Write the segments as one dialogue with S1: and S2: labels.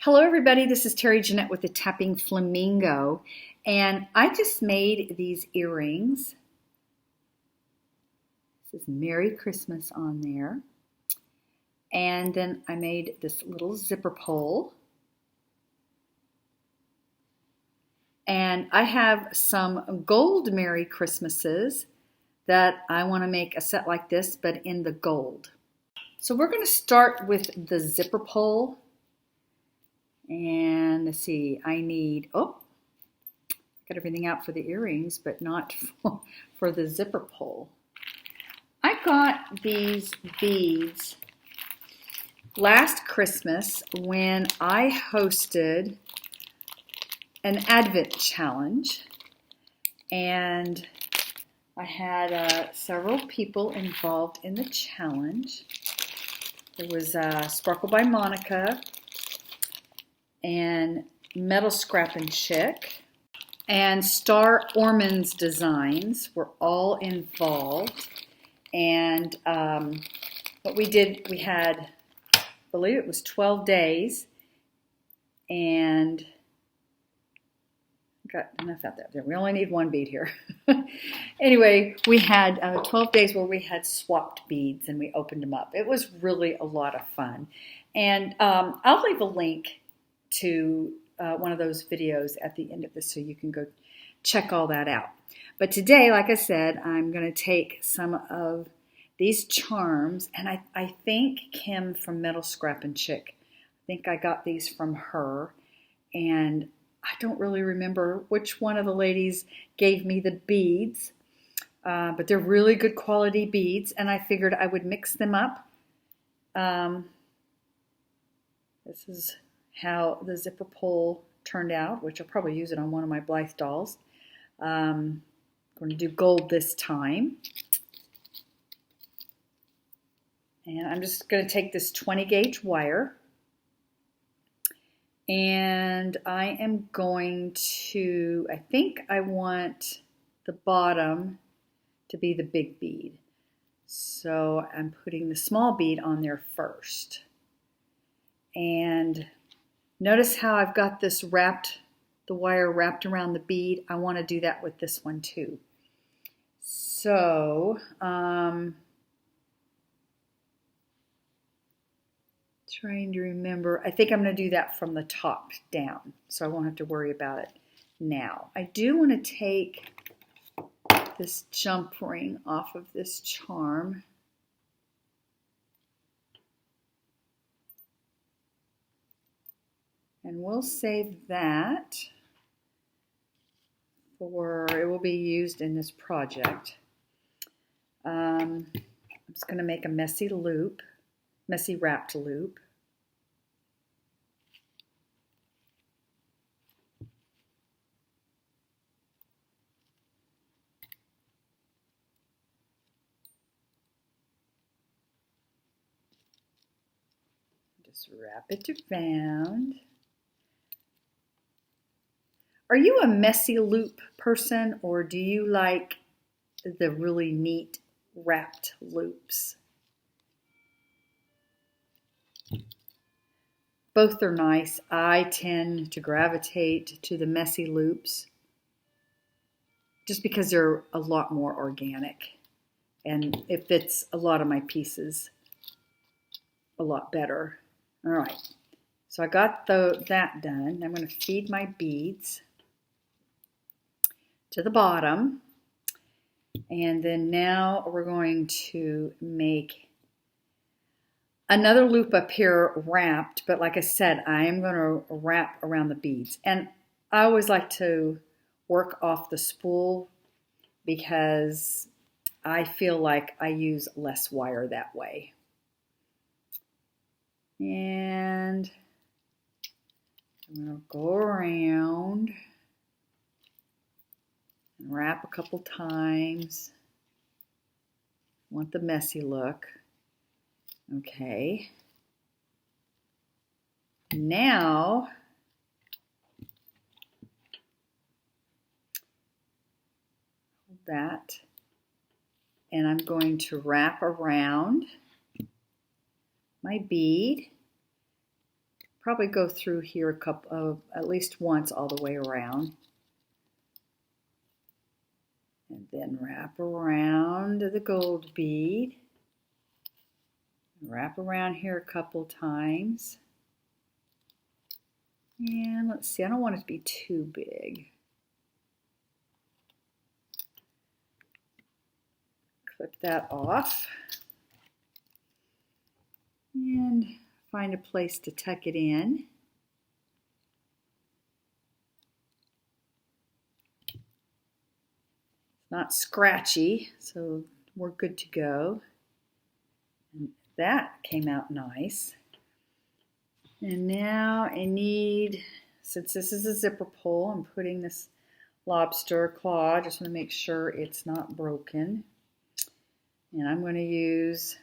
S1: Hello everybody, this is Terry Jeanette with the Tapping Flamingo, and I just made these earrings. This is Merry Christmas on there. And then I made this little zipper pole. And I have some gold Merry Christmases that I want to make a set like this, but in the gold. So we're going to start with the zipper pole. And let's see, I need, got everything out for the earrings, but not for the zipper pole. I got these beads last Christmas when I hosted an Advent challenge, and I had several people involved in the challenge. There was Sparkle by Monica, and Metal Scrappin' Chick, and Star Ormond's Designs were all involved. And what we did, we had, I believe it was 12 days, and got enough out there. We only need one bead here. Anyway, we had 12 days where we had swapped beads and we opened them up. It was really a lot of fun. And I'll leave a link to one of those videos at the end of this so you can go check all that out. But today, like I said, I'm going to take some of these charms, and I think Kim from Metal Scrappin' Chick, I think I got these from her, and I don't really remember which one of the ladies gave me the beads, but they're really good quality beads, and I figured I would mix them up. This is how the zipper pole turned out, which I'll probably use it on one of my Blythe dolls. I'm going to do gold this time. And I'm just going to take this 20 gauge wire, and I am going to, I think I want the bottom to be the big bead. So I'm putting the small bead on there first. And notice how I've got this wrapped, the wire wrapped around the bead. I want to do that with this one too. So, trying to remember, I think I'm going to do that from the top down, so I won't have to worry about it now. I do want to take this jump ring off of this charm. And we'll save that for, it will be used in this project. I'm just going to make a messy loop, messy wrapped loop. Just wrap it around. Are you a messy loop person, or do you like the really neat wrapped loops? Both are nice. I tend to gravitate to the messy loops just because they're a lot more organic, and it fits a lot of my pieces a lot better. All right, so I got that done. I'm going to feed my beads to the bottom, and then now we're going to make another loop up here wrapped, but like I said, I am going to wrap around the beads. And I always like to work off the spool because I feel like I use less wire that way. And I'm going to go around and wrap a couple times. Want the messy look. Okay. Now, hold that, and I'm going to wrap around my bead, probably go through here a couple of, at least once all the way around. And then wrap around the gold bead. Wrap around here a couple times. And let's see, I don't want it to be too big. Clip that off. And find a place to tuck it in. It's not scratchy, so we're good to go. And that came out nice. And now I need, since this is a zipper pull, I'm putting this lobster claw. Just want to make sure it's not broken. And I'm going to use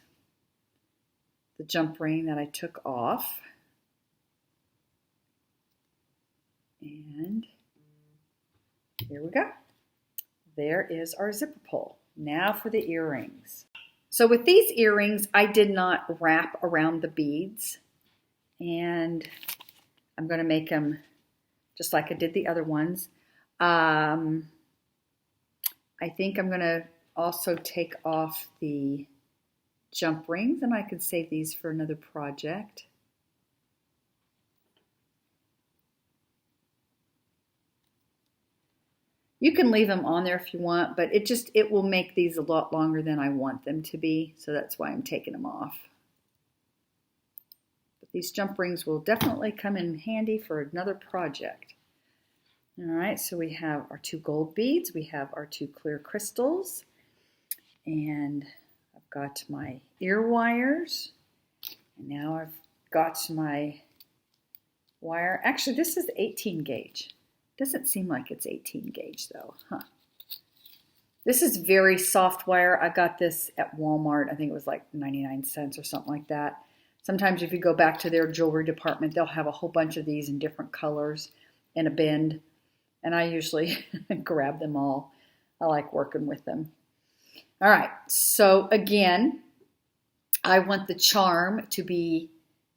S1: the jump ring that I took off. And here we go. There is our zipper pull. Now for the earrings. So with these earrings, I did not wrap around the beads. And I'm going to make them just like I did the other ones. I think I'm going to also take off the jump rings, and I could save these for another project. You can leave them on there if you want, but it will make these a lot longer than I want them to be, so that's why I'm taking them off. But these jump rings will definitely come in handy for another project. All right, so we have our 2 gold beads, we have our 2 clear crystals, and I've got my ear wires, and now I've got my wire. Actually, this is 18 gauge. Doesn't seem like it's 18 gauge though, huh? This is very soft wire. I got this at Walmart. I think it was like 99 cents or something like that. Sometimes if you go back to their jewelry department, they'll have a whole bunch of these in different colors in a bin. And I usually grab them all. I like working with them. All right, so again, I want the charm to be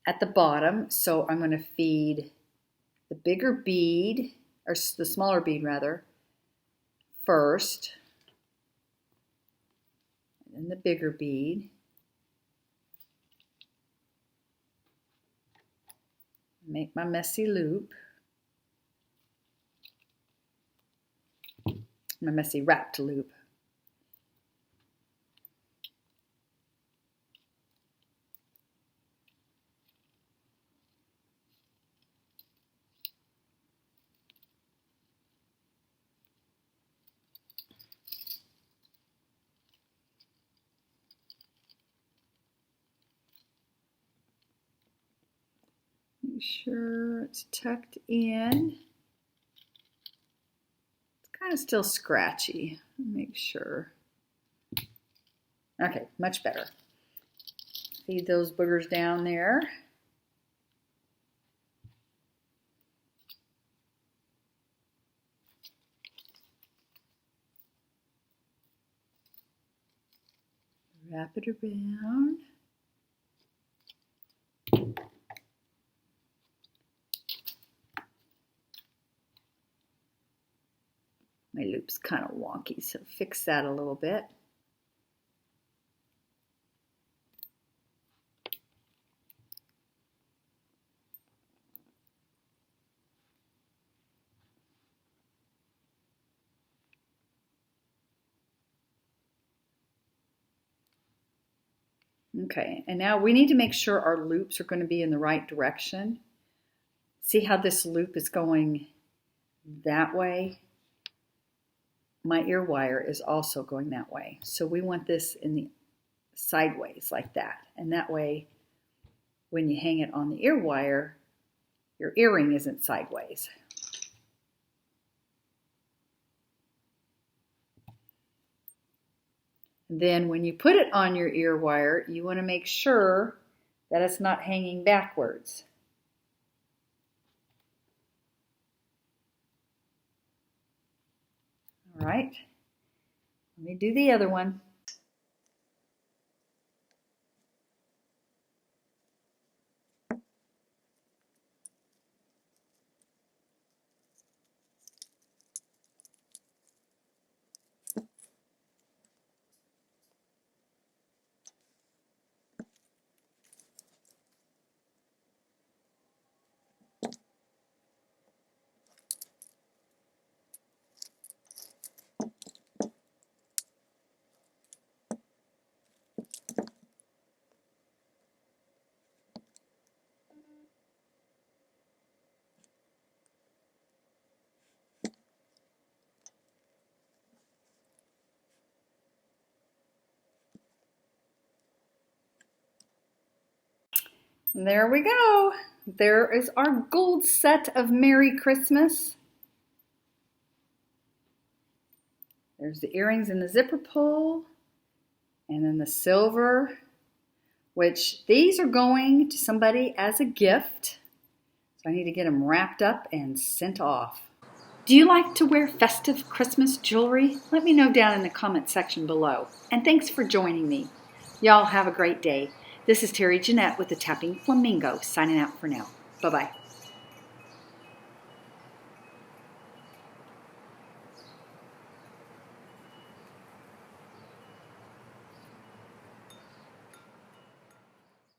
S1: at the bottom. So I'm going to feed the bigger bead, or the smaller bead rather, first, and then the bigger bead. Make my messy loop, my messy wrapped loop. Make sure it's tucked in. It's kind of still scratchy. Make sure. Okay, much better. Feed those boogers down there. Wrap it around. My loop's kind of wonky, so fix that a little bit. Okay, and now we need to make sure our loops are going to be in the right direction. See how this loop is going that way? My ear wire is also going that way. So we want this in the sideways like that. And that way, when you hang it on the ear wire, your earring isn't sideways. Then when you put it on your ear wire, you want to make sure that it's not hanging backwards. All right, let me do the other one. There we go. There is our gold set of Merry Christmas. There's the earrings and the zipper pull. And then the silver, which these are going to somebody as a gift. So I need to get them wrapped up and sent off. Do you like to wear festive Christmas jewelry? Let me know down in the comment section below. And thanks for joining me. Y'all have a great day. This is Terry Jeanette with the Tapping Flamingo signing out for now. Bye-bye.